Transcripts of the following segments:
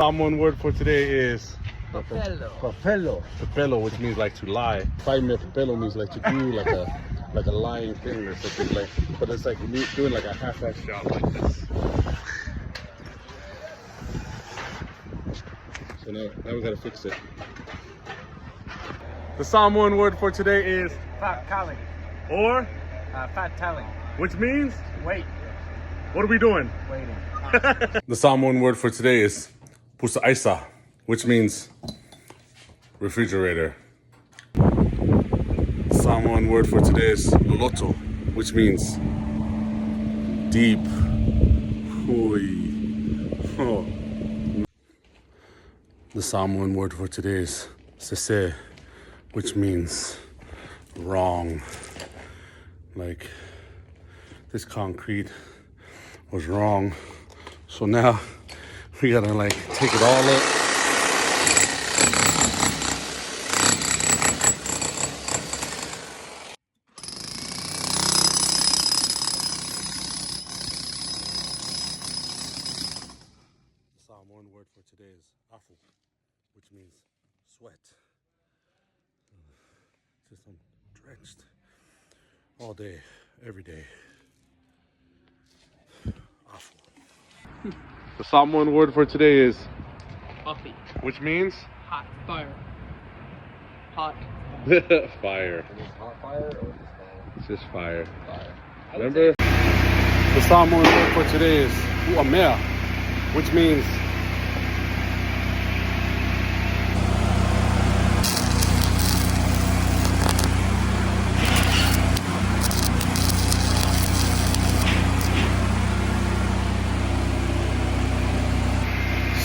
Samoan word for today is Papelo. papelo, which means like to lie. Fighting papelo means like to do like a lying thing or something, like, but it's like doing like a half-ass job like this. So now we gotta fix it. The Samoan word for today is Fat Kali. or, Fat telling. which means Wait. what are we doing? Waiting. The Samoan word for today is pusa aisa, which means refrigerator. The Samoan word for today is loloto, which means deep. Oh. The Samoan word for today is sese, which means wrong. Like, this concrete was wrong. So now we gotta like take it all up. The Samoan word for today is afu, which means sweat. Just I'm drenched all day, every day. Afu. The Samoan word for today is Puffy. which means Hot. Fire. Hot. fire. Hot fire or just fire? It's just fire. Fire. Remember? The Samoan word for today is uamea, which means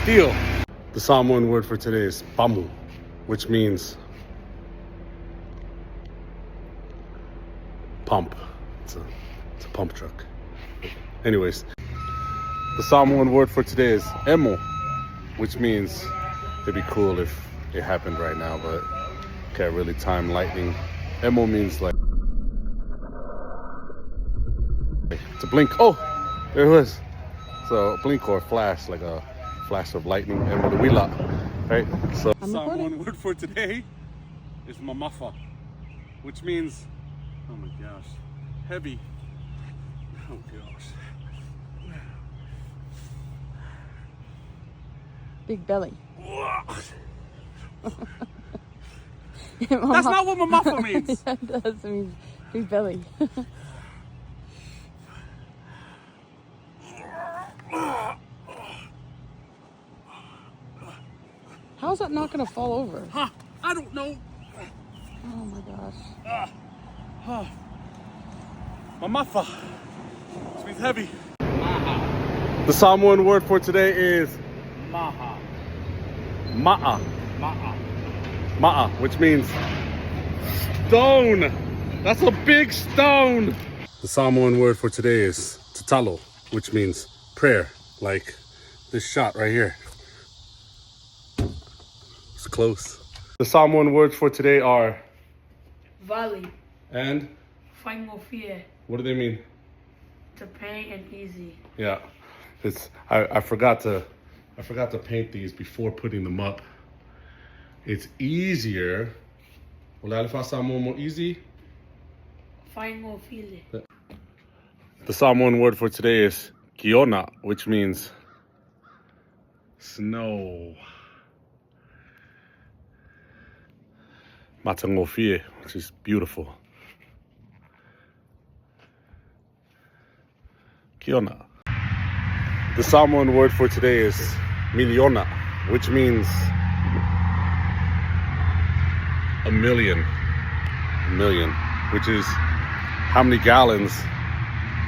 steal. The Samoan word for today is pamu, which means pump. It's a pump truck. Anyways, the Samoan word for today is emo, which means it'd be cool if it happened right now, but can't really time lightning. Emo means like to blink. Oh, there it was. So a blink or a flash, like a flash of lightning, and with a wheel right? So Samoan word for today is mamafa, which means, oh my gosh, heavy. Oh gosh. Big belly. That's not what mamafa means. Yeah, it does mean big belly. How's that not gonna fall over? Huh? I don't know. Oh my gosh. Mamafa, which means heavy. Maha. The Samoan word for today is Maha. ma'a. Ma'a. Ma'a, which means stone. That's a big stone. The Samoan word for today is tatalo, which means prayer, like this shot right here. It's close. The Samoan words for today are Valley, and Fango Fear, what do they mean? to pay and easy. Yeah, it's I forgot to paint these before putting them up. It's easier. Wala fa Samoan mo easy. Fango Fear. The Samoan word for today is kiona, which means snow. Matangofie, which is beautiful. Kiona. The Samoan word for today is miliona, which means a million, which is how many gallons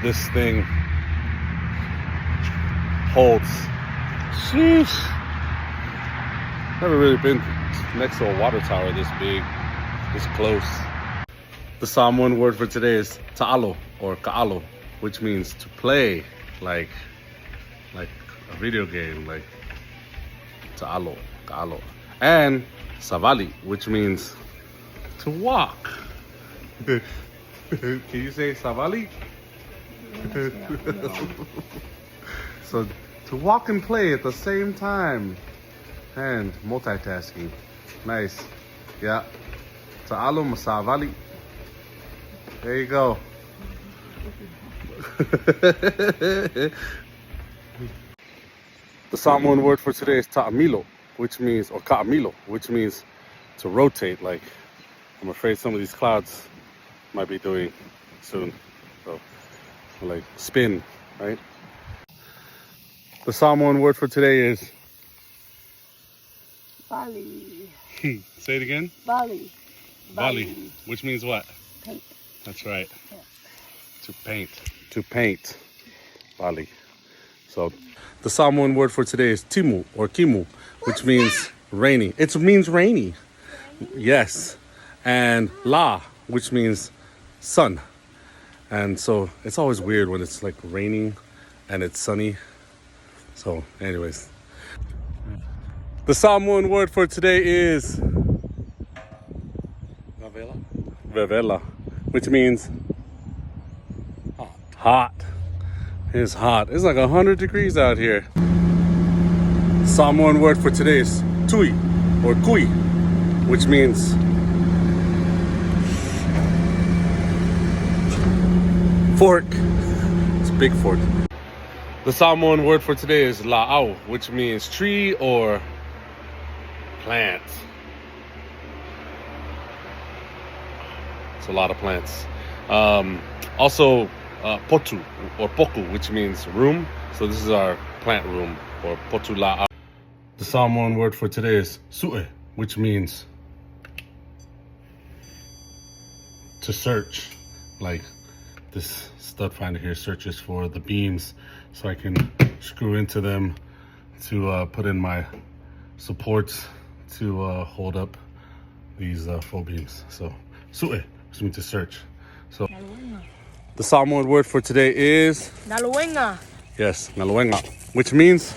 this thing holds. Sheesh. Never really been next to a water tower this big, this close. The Samoan word for today is ta'alo or ka'alo, which means to play, like a video game, like ta'alo, ka'alo. And savali, which means to walk. Can you say savali? So to walk and play at the same time. and multitasking. Nice. Yeah. Ta'alo masavali. There you go. The Samoan word for today is ta'amilo, which means, or ka'amilo, which means to rotate. Like, I'm afraid some of these clouds might be doing soon. So, like, spin, right? The Samoan word for today is Bali. Say it again. Bali. Bali, which means what? Paint. That's right. Yeah. To paint. To paint. Bali. So the Samoan word for today is timu or kimu, which means rainy. It means rainy. Yes. And la, which means sun. And so it's always weird when it's like raining and it's sunny. So anyways. The Samoan word for today is Vevela, which means hot. It's hot. It's like 100 degrees out here. Samoan word for today is tui or kui, which means fork. It's a big fork. The Samoan word for today is la'au, which means tree or plants. It's a lot of plants. Also, potu or poku, which means room. So this is our plant room, or potu la'au. The Samoan word for today is su'e, which means to search. Like this stud finder here searches for the beams so I can screw into them to put in my supports to hold up these faux beams. So su'e, which means to search. So the Samoan word for today is Naluenga. yes, naluenga, which means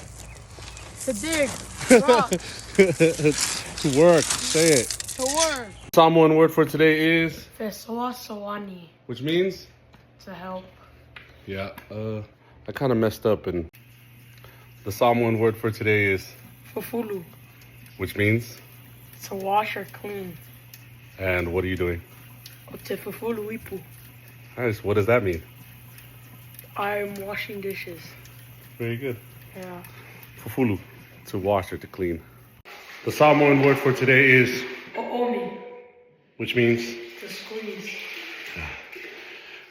To dig. Rock. to work. Say it. To work. Samoan word for today is Fesoa Sawani. which means To help. yeah. I kind of messed up, and the Samoan word for today is Fufulu. which means. To wash or clean. And what are you doing? Te fufulu ipu. Nice. What does that mean? I'm washing dishes. Very good. Yeah. Fufulu, to wash or to clean. The Samoan word for today is Oomi. which means. To squeeze.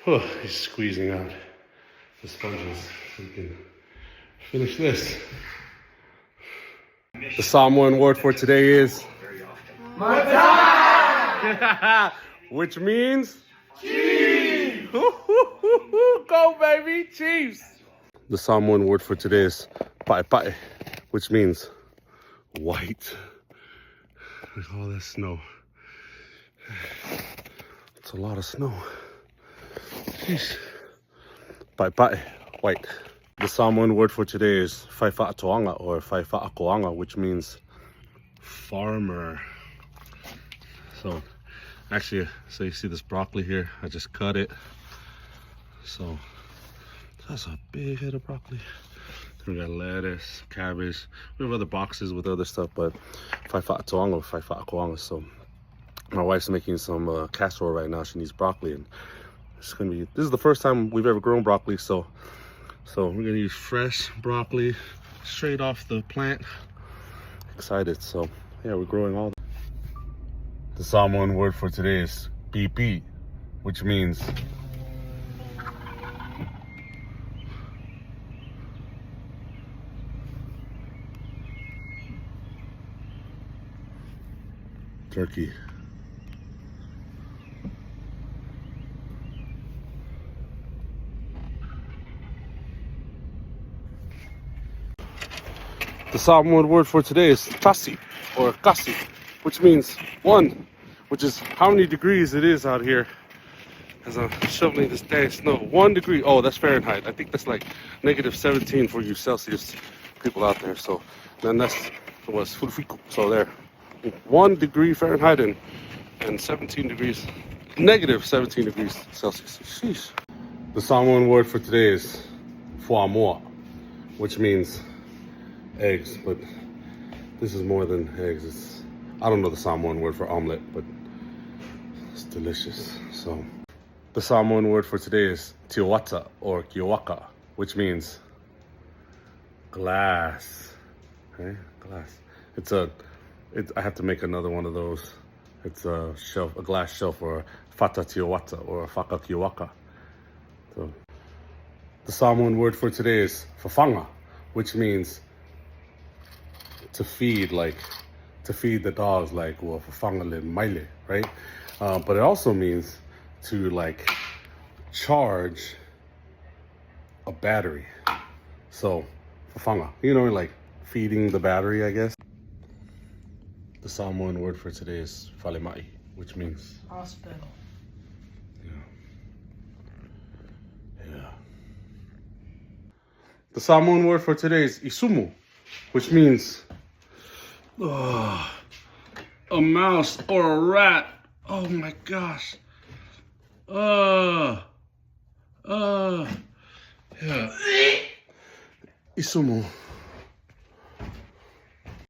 Oh, he's squeezing out the sponges so we can finish this. The Samoan word for today is which means Chiefs. Go baby, Chiefs. The Samoan word for today is pae pae, which means white. Look at all this snow. It's a lot of snow. Jeez. Pae pae, white. The Samoan word for today is faifa'atoanga or faifa'akoanga, which means farmer. So actually, so you see this broccoli here, I just cut it. So that's a big head of broccoli. Then we got lettuce, cabbage. We have other boxes with other stuff, but faifa'atoanga or faifa'akoanga. So my wife's making some casserole right now. She needs broccoli, and it's gonna be, this is the first time we've ever grown broccoli, so we're gonna use fresh broccoli straight off the plant. Excited. So yeah, we're growing all. The Samoan word for today is pipi, which means turkey. The Samoan word for today is tasi or kasi, which means one, which is how many degrees it is out here as I'm shoveling this dang snow. 1 degree. Oh, that's Fahrenheit. I think that's like -17 for you Celsius people out there. So then that's was fulfiku. So there, 1 degree Fahrenheit and 17 degrees, -17 degrees Celsius. Sheesh. The Samoan word for today is fuamoa, which means eggs, but This is more than eggs. I don't know the Samoan word for omelet, but it's delicious. So the Samoan word for today is tiwata or kiwaka, which means glass. Okay, glass. I have to make another one of those. It's a glass shelf, or a fata tiwata or a faka kiwaka. So the Samoan word for today is fafanga, which means to feed, like to feed the dogs, like well, fafanga maile, right? But it also means to like charge a battery. So fafanga, like feeding the battery, I guess. The Samoan word for today is falemai, which means Hospital. Yeah. The Samoan word for today is isumu, which means a mouse or a rat. Oh my gosh. Yeah. Isumu.